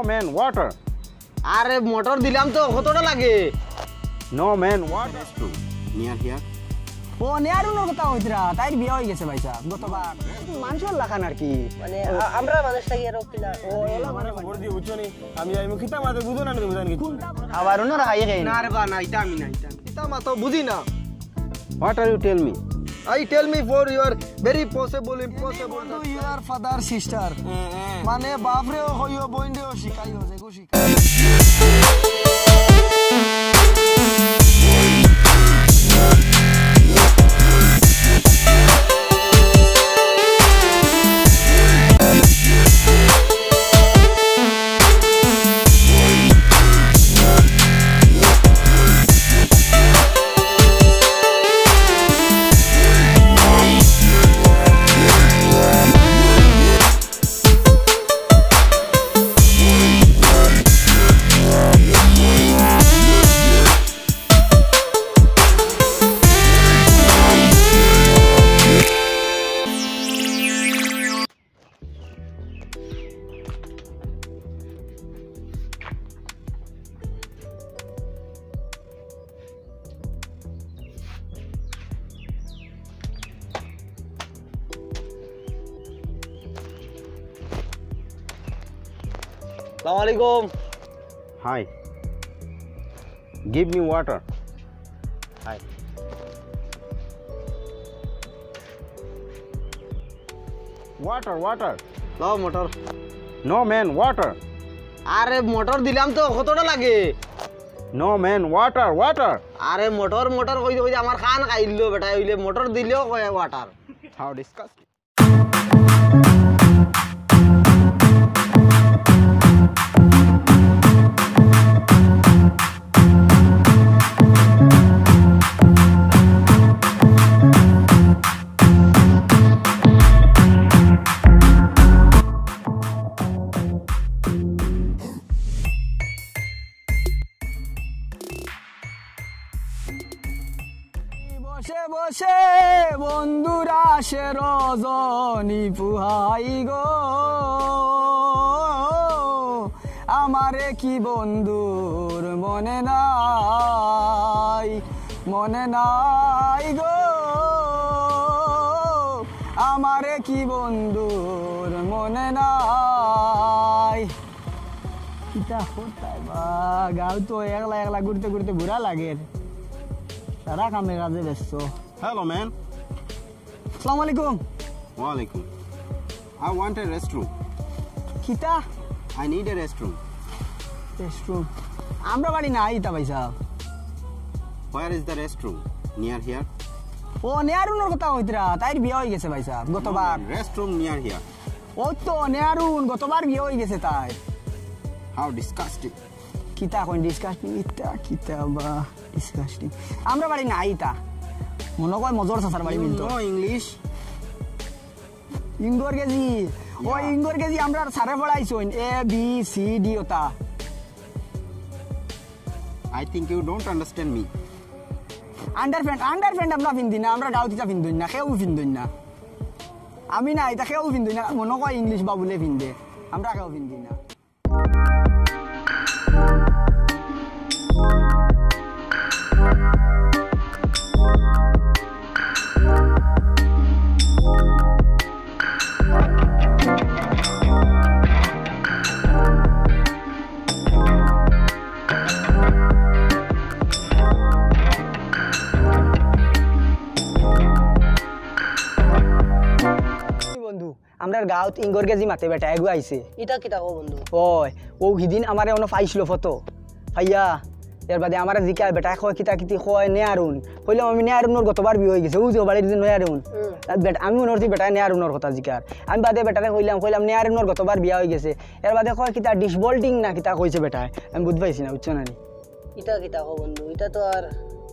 man, water. আরে motor দিলাম তো কতটা লাগে No man, water. That's true. Near here. ও নেয়ারুনোর কথা হইতরা তাই বিয়ে হয়ে গেছে ভাই সাহেব গতবার মানুষের লাখান আর কি মানে আমরা মানুষটাকে এরকম কিনা ও এলা মানে খবর দিয়ে বুঝছো নি আমি যাই মুখিতা মাতে বুঝো না বুঝান কি আবার অন্য রাখাই খাই না রে বা না এটা আমি না এটা মা তো বুঝি না What are you tell me? I tell me for your very possible impossible to your father sister মানে বাপ রে হইও বইন রে শিখাইও যেগো শিখাই আসসালামু আলাইকুম Hi. Give me water. Hi. Water. লাও মোটর No man, water. আরে মোটর দিলাম তো কতটা লাগে No man, water. আরে মোটর কইতে কইতে আমার খান খাইলো বেটা হইলে মোটর দিলেও কয় ওয়াটার How disgusting. বসে বসে বন্ধুরা সে রজনী পুহাই গো আমারে কি বন্ধুর মনে নাই গো আমারে কি বন্ধুর মনে নাই কিতা হতাই বা গাও তো একলা ঘুরতে ঘুরতে বুড়া লাগে সারা কামে কাজে ব্যস্ত Hello man. আসসালামু আলাইকুম Walaikum. I want a restroom. কিতা I need a restroom. Restroom আমরা বাড়ি নাই তা ভাই সাহেব Where is the restroom? Near here. ও নেয়ারুনের কথা হইতরা তাই বিয়ে হয়ে গেছে ভাই সাহেব গতবার Restroom near here. ও তো নেয়ারুন গতবার বিয়ে হয়ে গেছে তাই How disgusting. কিতা কোন ডিসকাস্টিং কিতা বা ডিসকাস্টিং আমরা বাড়ি নাই তা মনে কয় মজর সাসার বাড়ি মিলতো No English. ইঙ্গর কেজি ও ইঙ্গর কেজি আমরা সারে পড়াইছইন A B C D ওটা I think you don't understand me. Underpant আমরা পিন্দি না আমরা গাউতিটা পিন্দুন না কেউ পিন্দুন না আমি না এটা কেউ পিন্দুন না মনে কয় ইংলিশ বাবুলে পিন্দে আমরা কেউ পিন্দি না আমরার গাঁৱত ইংগর কেজি মাতে বেটা এগু আইছে এটা কিটা কো বন্ধু ওই ও হিদিন আমারে অন পাইছিল ফটো ভাইয়া এর বাদে আমারে জিকা বেটা কয় কিতা কিতি কয় নেয়ারুন কইলাম আমি নেয়ারুনর গতবার বিয়ে হই গেছে ও যে বাড়ির দিন নেয়ারুন বেটা আমি মনরতি বেটা নেয়ারুনর কথা জিকার আমি বাদে বেটারে কইলাম নেয়ারুনর গতবার বিয়ে হই গেছে এর বাদে কয় কিতা ডিসবোল্টিং না কিতা কইছে বেটা আমি বুঝ পাইছি না বুঝছো না নি এটা কিটা কো বন্ধু এটা তো আর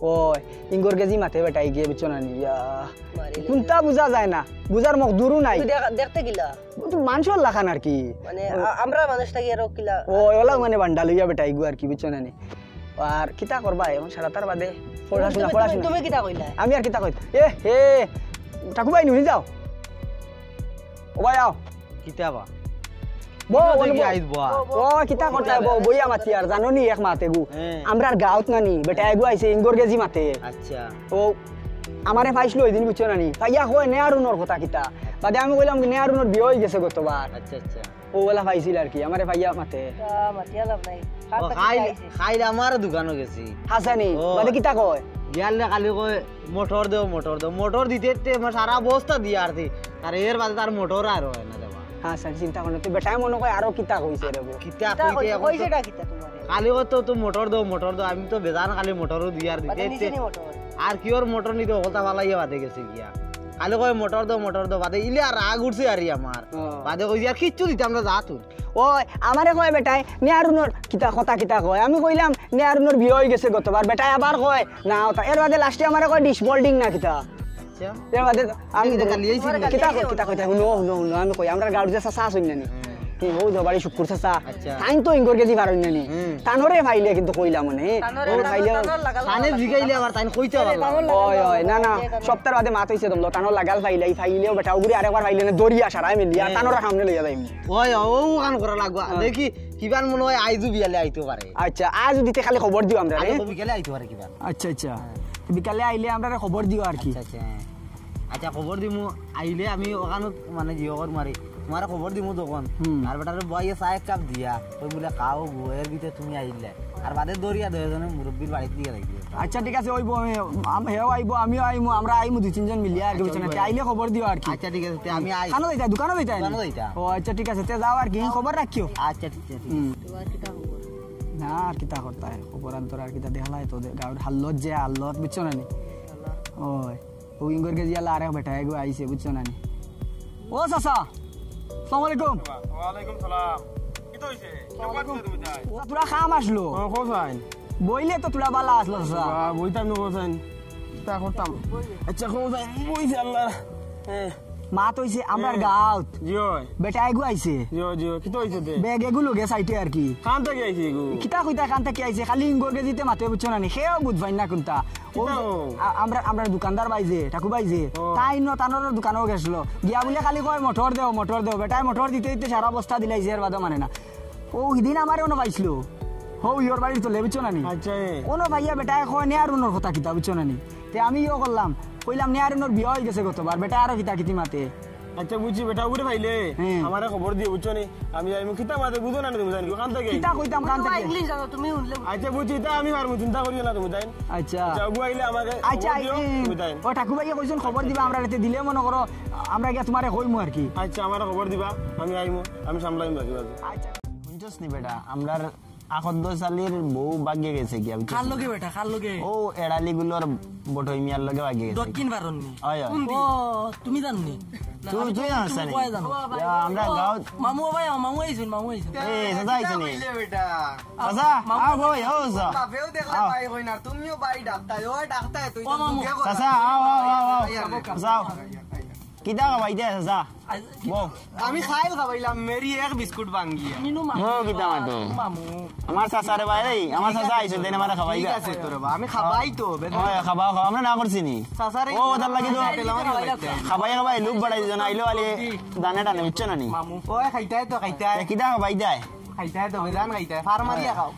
ওই ইংগর কেজি মাতে বেটা গিয়ে বুঝছো না নি কোনটা বুঝা যায় না বুঝার মকদুরু নাই দেখতে কিলা তো মানুষের লাখান আর কি মানে আমরা মানুষটাকে এরকম কিলা ও ওলা মানে বান্ডা লইয়া বেটা ইগু আর কি বুঝছো না নি আর কিতা করবা এখন সারা তার বাদে পড়াশোনা তুমি কিতা কইলা আমি আর কিতা কই এ হে ঠাকুর ভাই নুনি যাও ও ভাই আও কিতা বা বো দেখি আইব ও কিতা করতা বো বইয়া মাতি আর জানো নি এক মাতে গু আমরার গাঁত নানি বেটা এগু আইছে ইঙ্গর গেজি মাতে আচ্ছা ও আমারে পাইছিল ওই দিন বুঝছো নানি ভাইয়া কয় নেয়ারুনর কথা কিতা বাদে আমি কইলাম নেয়ারুনর বিয়ে হই গেছে গতবার আচ্ছা আচ্ছা ও বলা পাইছিল আর কি আমারে ভাইয়া মাতে মাতিয়া লাভ নাই খাইলে আমার দোকানও গেছি হাসানি বাদে কিতা কয় গেলে খালি কই মোটর দেও মোটর দিতে আমার সারা বস্তা দিয়ে আর আর এর বাদে তার মোটর আর হয় না দেবা হ্যাঁ স্যার চিন্তা করো তুই বেটাই মনে কয় আরো কিতা কইছে রে বো কিতা কইতে কইছেটা কিতা তোমারে খালি তো মোটর দাও আমি তো বেজান খালি মোটরও দিয়ে আর দিতে আর কি ওর মোটর নিতে কথা ভালাই বাদে গেছে গিয়া খালি কয় মোটর দাও বাদে ইলে আর রাগ উঠছে আর আমার বাদে কইছি আর কিচ্ছু দিতে আমরা যা তুই ওই আমারে কয় বেটাই নেয়ারুনর কিতা কথা কিতা কয় আমি কইলাম নেয়ারুনর বিয়ে হই গেছে গতবার বেটাই আবার কয় না ওটা এর বাদে লাস্টে আমারে কয় ডিশ বোল্ডিং না কিতা আচ্ছা এর বাদে আমি লিয়েছি কিতা কইতা হুনো আমি কই আমরা গাড়ি যে সাসা হইন নানি কি হো দবাড়ি শুকুর সাসা আচ্ছা টাইম তো ইঙ্গর গেজি পারই নানি তানরে ফাইলে কিন্তু কইলা মানে ও ফাইলে সানে জিগাইলে আবার তাই কইতে পারলা ওই না সপ্তাহ বাদে মাত হইছে দমলো তানর লাগাল ফাইলেও বেটা উগুরি আরেকবার ফাইলে না দরিয়া সারাই মিলিয়া তানর সামনে লইয়া যাইম ওই ও কান করা লাগবা দেখি কিবান মনে হয় আইজু বিয়ালে আইতে পারে আচ্ছা আজ দিতে খালি খবর দিও আমরা আইজু বিকেলে আইতে পারে কিবান আচ্ছা বিকালে আইলে আমরা খবর দিও আর কি আচ্ছা খবর দিমু আইলে আমি ওখানে মানে জিওর মারি তোমার খবর দিমু তখন আর বেটারে বইয়ে চা এক কাপ দিয়া ওই বলে খাও বইয়ের ভিতরে তুমি আইলে আর বাদে দরিয়া দুজনে মুরব্বির বাড়িতে দিয়ে রাখি আচ্ছা ঠিক আছে ওইব হেও আইব আমিও আইমু আমরা আইমু দুই তিনজন মিলিয়া আর কি বুঝছেন আইলে খবর দিও আর কি আচ্ছা ঠিক আছে আমি আই কানো যাইতা দোকানে যাইতা ও আচ্ছা ঠিক আছে তে যাও আর কি খবর রাখিও আচ্ছা ঠিক আছে না আর কিতা করতা খবর আন্তর আর কিতা দেখালাই তো গাঁর হাল্লত যে হাল্লত বুঝছো না নি ওই ও ইঙ্গর কে জিয়া লারে বেটা এগো আইছে বুঝছো না নি ও চাচা আসসালামু আলাইকুম ওয়ালাইকুম সালাম কি তো হইছে কেমন তুমি যাই তোরা খাম আসলো কোথায় বইলে তো তোরা বালা আসলো চাচা বইতাম না কোথায় তা করতাম আচ্ছা কোথায় বইছে আল্লাহ মাত হইছে আমরার গাঁত জিও বেটা এগো আইছে জিও কি তো হইছে তে ব্যাগ এগুলো গে সাইটে আর কি কান থেকে আইছে গো কিতা কইতা কান থেকে আইছে খালি ইঙ্গর গে দিতে মাতে বুঝছো না নি সেও বুঝবাই না কোনটা আমরা দোকানদার বাইজে ঠাকু বাইজে তাই ন তানোর দোকানও গেছিল গিয়া বলে খালি কয় মোটর দেও বেটাই মোটর দিতে সারা বস্তা দিলাইছে এর বাদে মানে না ও হিদিন আমারে ono পাইছিল হো ইয়োর বাড়ির তো বুঝছো না নি আচ্ছা ono ভাইয়া বেটাই কয় নেয়ারুনর কথা কিতা বুঝছো না নি তে আমি ইও করলাম কইলাম নেয়ারুনর বিয়ে হই গেছে গতবার বেটা আরো কিতা কিতি মাতে আচ্ছা বুঝছি বেটা উড়ে ভাইলে আমারে খবর দিয়ে বুঝছো নি আমি যাই কিতা মাতে বুঝো না তুমি জানি কান থেকে কিতা কইতাম কান থেকে ইংলিশ জানো তুমি শুনলে আচ্ছা বুঝছি তা আমি পারবো চিন্তা করিও না তুমি যাই আচ্ছা যাবো আইলে আমাকে আচ্ছা তুমি যাই ও ঠাকু ভাইয়া কইছেন খবর দিবা আমরা রাতে দিলে মনে করো আমরা গিয়া তোমারে কইমু আর কি আচ্ছা আমারে খবর দিবা আমি আইমু আমি সামলাইম বাকি আচ্ছা শুনছস নি বেটা আমরার আখদ্দ সালির বউ ভাগ্যে গেছে কি আমি কার লগে বেটা কার লগে ও এড়ালি গুলোর বটই মিয়ার লগে ভাগ্যে গেছে দক্ষিণ বারণনি হয় ও তুমি জাননি তুই জানিস না কয় জানো আমরা গাঁও মামু ভাই মামু আইছেন এই সাদা আইছে নি সাদা আও ভাই ও সা বাপেও দেখলে ভাই কই না তুমিও বাড়ি ডাক্তার ওই ডাক্তার তুই ও মামু সাসা আও যাও কিটা ভাই দে সাসা বউ আমি খাইল খাবাইলাম মেরি এক বিস্কুট ভাঙ্গি নিনু মামু ও কিটা মাতো মামু আমার সাসারে ভাই রে আমার সাসা আইছে দেন আমার খাবাই গা আছে তোর আমি খাবাই তো হয় খাবাও আমরা না করছি নি সাসারে ও ওদার লাগি তো খাবাই লোক বাড়াই জন আইলো আলি দানা টানে বুঝছ না নি মামু ওই খাইতাই তো খাইতাই কিটা খাবাই দেয় খাইতাই তো বেজান খাইতাই ফার্মারিয়া খাও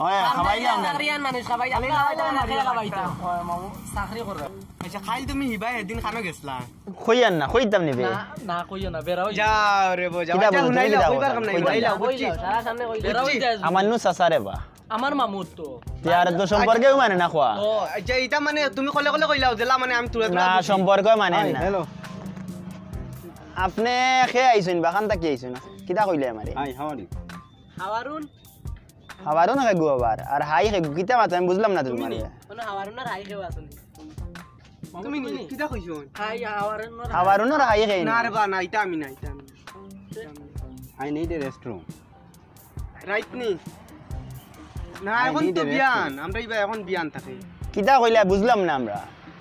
হয় খাবাই দেয় আমরা সাকরিয়ান মানুষ খাবাই আপনারা খাবাইতা হয় মামু চাকরি করে আচ্ছা খাইল তুমি হিবাই এদিন খানো গেছলা কইয়ান না কইতাম নি বে না কইও না বেরা হই যাও রে বো যাও কিটা আচ্ছা বলছো, হুনাইলা কিটা কইবার বলছো, কাম নাই কইতাম হুনাইলা না। বুঝছি সারা সামনে কই বেরা হই যায় আমার নু সাসারে বা আমার মামুর তো তে আর তো সম্পর্কেও মানে না খোয়া ও আচ্ছা এটা মানে তুমি কলে কলে কইলাও জেলা মানে আমি তুলে না সম্পর্ক মানে না হ্যালো আপনি খে আইছেন বাখান তাকি আইছেন কিটা কইলে আমারে হাই হাউ আর ইউ হাওয়ারুন খাবারও না খাইগো আবার আর হাই খাইগো কিটা মাথা আমি বুঝলাম না তোমার মানে হাওয়ারুন না রাই খেবা আসলে তুমি কিটা কইছো হাই হাওয়ারুন না খাবারও না হাই খাই না রে বা না এটা আমি না এটা আমি I need a restroom right নি না এখন তো বিয়ান আমরা ইবা এখন বিয়ান থাকে কিটা কইলা বুঝলাম না আমরা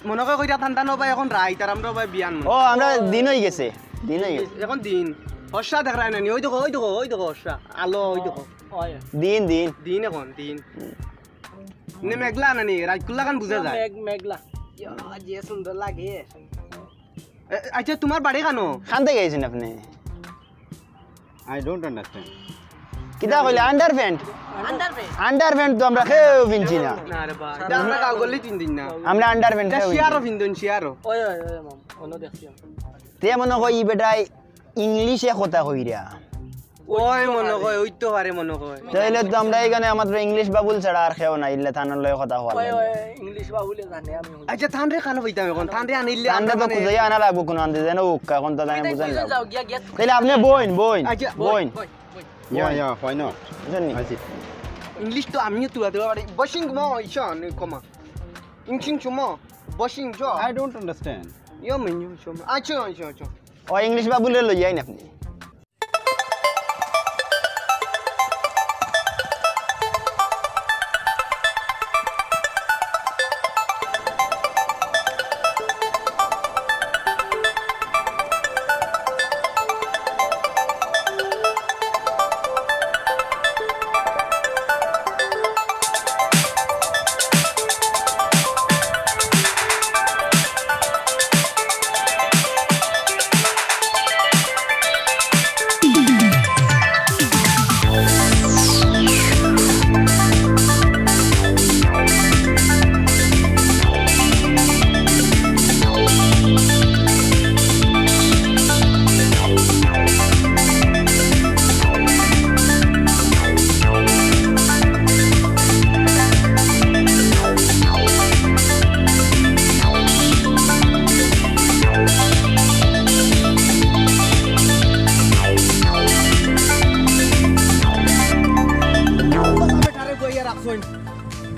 মনে করে কইরা ঠান্ডা নবা এখন রাইট আর আমরা ভাই বিয়ান ও আমরা দিন হই গেছে দিন হই গেছে এখন দিন হর্ষা দেখ রাই না নি ওই দেখো হর্ষা আলো ওই দেখো হয় দিন দিন দিন এখন দিন নে মেঘলা না নি রাত কুল্লা কান বুঝা যায় মেঘলা যে সুন্দর লাগে আচ্ছা তোমার বাড়ি কেন খান থেকে আইছেন আপনি I don't understand. কিতা কইলে আন্ডারপ্যান্ট আন্ডারপ্যান্ট আন্ডারপ্যান্ট তো আমরা খেয়েও পিনছি না না রে ভাই এটা আমরা কাগজলি তিন দিন না আমরা আন্ডারপ্যান্ট এটা খেয়েও শিয়ারও ফিন্দন শিয়ারও ওই ওই ওই মাম অন্য দেখছি তে মনে কই বেটাই ইংলিশে কথা কইরা ওই মনে কয় ওই তো পারে মনে কয় তাইলে তো আমরা এখানে আমাদের ইংলিশ বাবুল ছাড়া আর খেও না ইল্লে থানার লয় কথা হওয়া ওই ওই ইংলিশ বাবুলে জানে আমি আচ্ছা থান রে খানো হইতাম এখন থান রে আনিলে আমরা তো খুঁজে আনা লাগবো কোন আনতে জানো এখন তো জানি বুঝেন না যাও গিয়া গিয়া তাইলে আপনি বইন বইন আচ্ছা বইন Yeah, why not? জানি I see. ইংলিশ তো আমিও তুলা দেব পারি বসিং মো ইশান কমা ইংচিং চুমো বসিং জো I don't understand. Yo menu চুম আচ্ছা আচ্ছা আচ্ছা ও ইংলিশ বাবুলে লই যাই না আপনি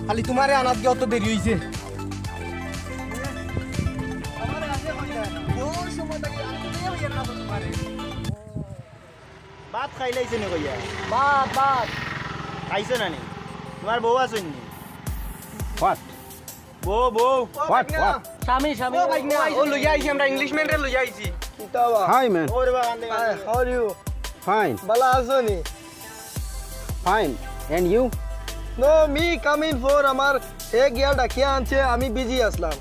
খালি তোমারে আনাত গিয়ে অত দেরি হইছে ভাত খাইলাইছে নি কইয়া বাত বাত খাইছে না নি তোমার বউ আছে নি What? বউ বউ What? স্বামী স্বামী ও ভাই না ও লইয়া আইছি আমরা ইংলিশ ম্যান রে লইয়া আইছি কিতাবা Hi, man. ওরে বাগান দে how are you Fine. bala asoni Fine. And you? no me coming for আমার এক ইয়ার ডাকিয়া আনছে আমি busy Aslam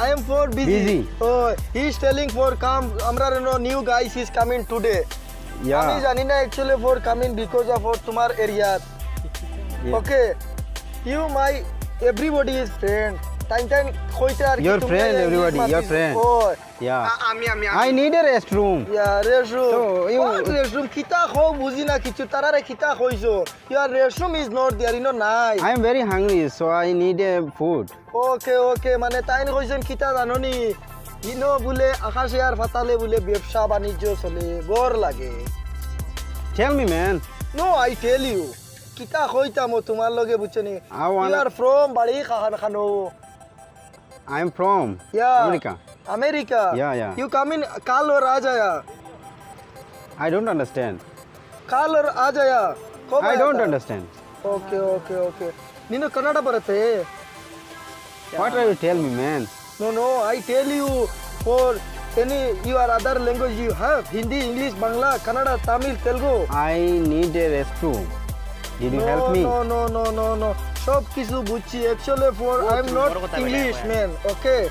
I am for busy. Busy? Oh, he is telling for come. Amra no new guys is coming today. Yeah. আমি জানি না actually for coming because of for তোমার area. Yeah. Okay. You my everybody is friend. Time কইতে আর কি Your তুমি friend, English everybody, your মাতিস। friend. Oh, Yeah. আমি আমি I need a restroom. yeah, restroom. So, you- What restroom? কিতা খাও বুঝি না কিছু তারারে কিতা কইছো? Your restroom is not there, you know, নাই. I am very hungry, so I need a food. ওকে মানে তাই কইছেন কিতা জাননি ইনো বলে আকাশে আর ফাতালে বলে ব্যবসা বাণিজ্য চলে বর লাগে Tell me, man. No I tell you কিতা কইতাম তোমার লগে বুঝছনি I wanna- you are from বাড়ি খানো I am from Yeah. America. America Yeah. You come in কাল और आ जाया I don't understand. काल और आ जाया कब I आया don't था? understand. ಓಕೆ ನೀನು ಕನ್ನಡ ಬರುತ್ತೆ What are you tell me, man? No, I tell you for any your other language you have Hindi, English, Bangla, Kannada, Tamil, Telugu. I need a restroom. Did you help me? No. সব কিছু বুঝছি actually for I am not English man. Okay.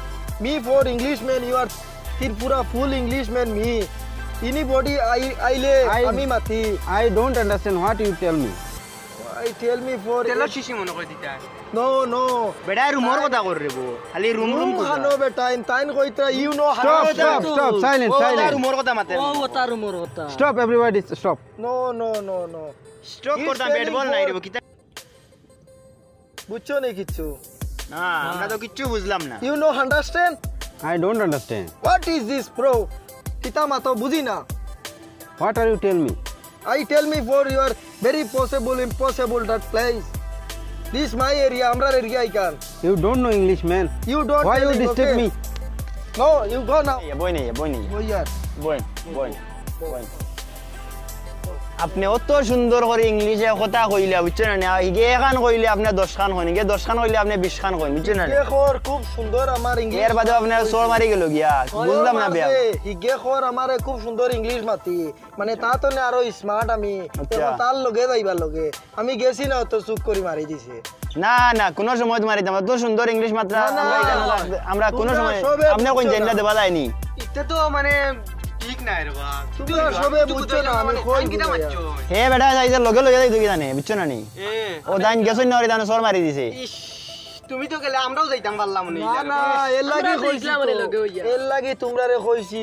Me for English man you are Tripura full English man me. Anybody I আমি মাতি. I don't understand what you tell me. I tell me for তেল শিশি মনে কই দিতা No. বেটা রুমর কথা কর রে বউ খালি রুম খানো বেটা টাইম কইতা you know Stop. Silent. রুমর কথা মাতে ও ওতা রুমর ওতা Stop, everybody. Stop. No. Stroke করতাম ব্যাট বল নাই রে বউ কিতা বুঝছো নি কিছু না আমরা তো কিচ্ছু বুঝলাম না you know understand I don't understand. what is this bro কিতা মাতো বুঝি না What are you tell me? I tell me for your very possible impossible that place this my area amrar area I can You don't know English, man. you don't Why you telling, disturb okay? me? no you go now বই নেই go here বই আপনি অত সুন্দর করে ইংলিশে কথা কইলে বুঝছেন না হিগে খান কইলে আপনি 10 খান কইন হিগে 10 খান কইলে আপনি 20 খান কইন বুঝছেন না হিগে খুব সুন্দর আমার ইংলিশ এর বাদে আপনি সোর মারি গেল গিয়া বুঝলাম না বিয়া হিগে খর আমারে খুব সুন্দর ইংলিশ মাতি মানে তা তো না আরো স্মার্ট আমি আচ্ছা। তার লগে যাইবার লগে আমি গেছি না তো চুপ করে মারি দিছে না কোন সময় মারি দাম তো সুন্দর ইংলিশ মাত্রা না, আমরা কোন সময় সবে আপনি কোন বুঝছো জেনলা না। দেবা যায়নি ইতে তো মানে ঠিক নাই রে বা তোমরা সবে বুঝছো না আমি কই কিটা মারছো হে বেটা যাইছে লগে লগে যাই তুই জানে বুঝছ না নি ও দাইন গেছই না রে দান সর মারি দিছে ইস তুমি তো গেলে আমরাও যাইতাম পারলাম না না না এর লাগি কইছি এর লাগি তোমরা রে কইছি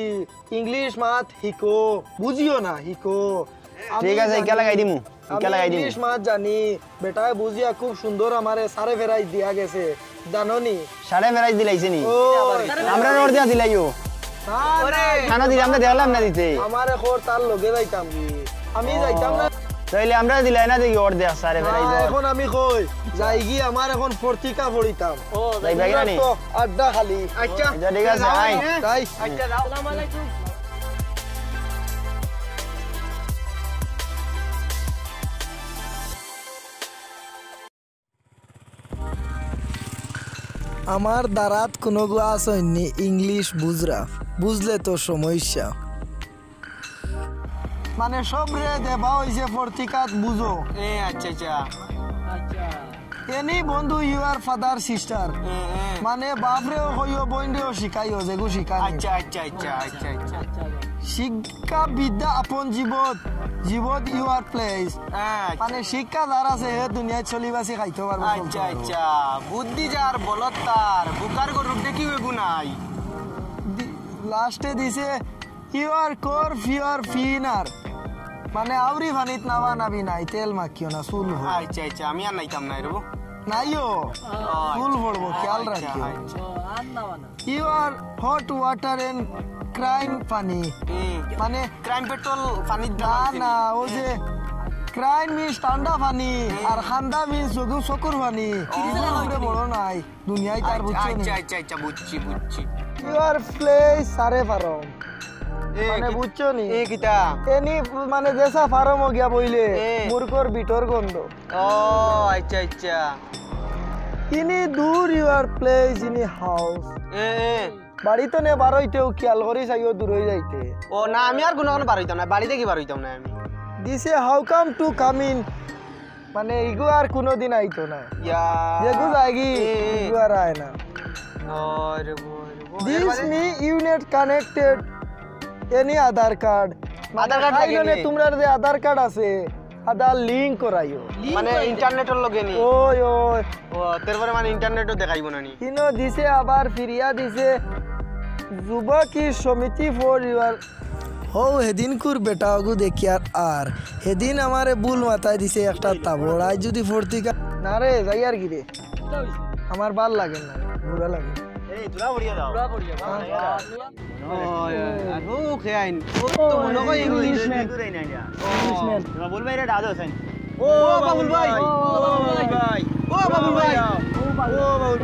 ইংলিশ মাত হিকো বুঝিও না হিকো ঠিক আছে কে লাগাই দিমু কে লাগাই দিমু ইংলিশ মাত জানি বেটায় বুঝিয়া খুব সুন্দর আমারে সারে ফেরাই দিয়া গেছে জানোনি সাড়ে ফেরাই দিলাইছে নি ও আমরা রোড দিয়া দিলাইও ওরে খানা দিলে আমরা দেখলাম না দিতে আমারে খোর তার লগে যাইতাম কি আমি যাইতাম না তাইলে আমরা দিলাই না দেখি ওর দেয়া সাড়ে ফেরাই না, এখন আমি কই যাই কি আমার এখন ফর্তিকা পড়িতাম যাই ভাই রানি তো আড্ডা খালি আচ্ছা ঠিক আছে আই তাই আচ্ছা যাও আসসালামু আলাইকুম আমার দ্বারাত কোনো গ্লাস হয়নি ইংলিশ বুঝরা বুঝলে তো সমস্যা মানে সব রে দেবা হইছে ফর্তিকাত বুঝো আচ্ছা আচ্ছা আচ্ছা এনি বন্ধু ইউ আর ফাদার সিস্টার মানে বাপরেও হইও বইনরেও শিখাইও যেগু শিখাই আচ্ছা আচ্ছা আচ্ছা আচ্ছা আচ্ছা আচ্ছা শিক্ষা বিদ্যা আপন জীবত জীবত ইউ আর প্লেস মানে শিক্ষা যার আছে হে দুনিয়ায় চলিবাসি খাইতে পারবো আচ্ছা আচ্ছা বুদ্ধি যার বলত তার বুকার গরুর দেখি হইব নাই লাস্টে দিছে ইউ আর কোর ফিওর ফিনার মানে আউরি ভানিত নামা নাবি নাই তেল মাখিও না চুল আচ্ছা আচ্ছা আমি আর নাইতাম নাই রবো নাইও চুল পড়বো খেয়াল রাখিও আর না বানা you are hot water and crime পানি মানে ক্রাইম পেট্রোল পানি না না ও যে ক্রাইম মিন্স ঠান্ডা পানি আর খান্দা মিন্স চকুর পানি আমরা বড় নাই দুনিয়ায় তার বুঝছো আচ্ছা আচ্ছা আচ্ছা বুঝছি বুঝছি ইউ আর প্লেস সারে ফারম মানে বুঝছো নি এ কিটা এনি মানে যেসা ফারম গিয়া বইলে মুরকর বিটর গন্ধ ও আচ্ছা আচ্ছা ইনি দূর ইউ আর প্লেস ইনি হাউস এ বাড়িতে নে বারইতেও খেয়াল করি চাইও দূর হয়ে যাইতে ও না আমি আর কোনো বার হইতাম না বাড়িতে কি বার হইতাম না আমি দিছে how come to come in মানে ইগো আর কোনোদিন আইতো না ইয়া যেগু যাইগি ইগো আর আয় না ওরে this me unit connected any Aadhaar card Aadhaar card লাগে খাইলনে নি? তোমরার যে আধার কার্ড আছে আধার লিংক করাইও মানে ইন্টারনেটের লগে নি ওই ওই ও তারপরে মানে ইন্টারনেটও দেখাইব না নি কিনো দিছে আবার ফিরিয়া দিছে যুবকী সমিতি ফর ইউর হো হেদিন কুর বেটা অগু দেখি আর হেদিন আমারে বুল মাথায় দিছে একটা তাবড়াই যদি ফর্তিকা না রে যাই আর কি রে আমার ভাল লাগে না বুড়া লাগে এই তুলা বড়িয়া দাও পুরা পড়িয়া আর ও খেয়াইন ও তো মনে হয় ইংলিশ দূরে নাই না তুমি বল ভাই রে দাদা হোসেন ও বাবুল ভাই ভাই ও বাবুল ভাই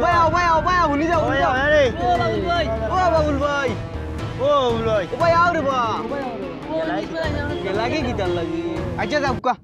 ভাই আও ভাই আও ভাই আও নি যাও ওই আরে ও বাবুল ভাই ও বাবুল ভাই ও ভাই ও ভাই আও রে বা ও ইংলিশ বলা লাগে কি তার লাগে আচ্ছা যাও কা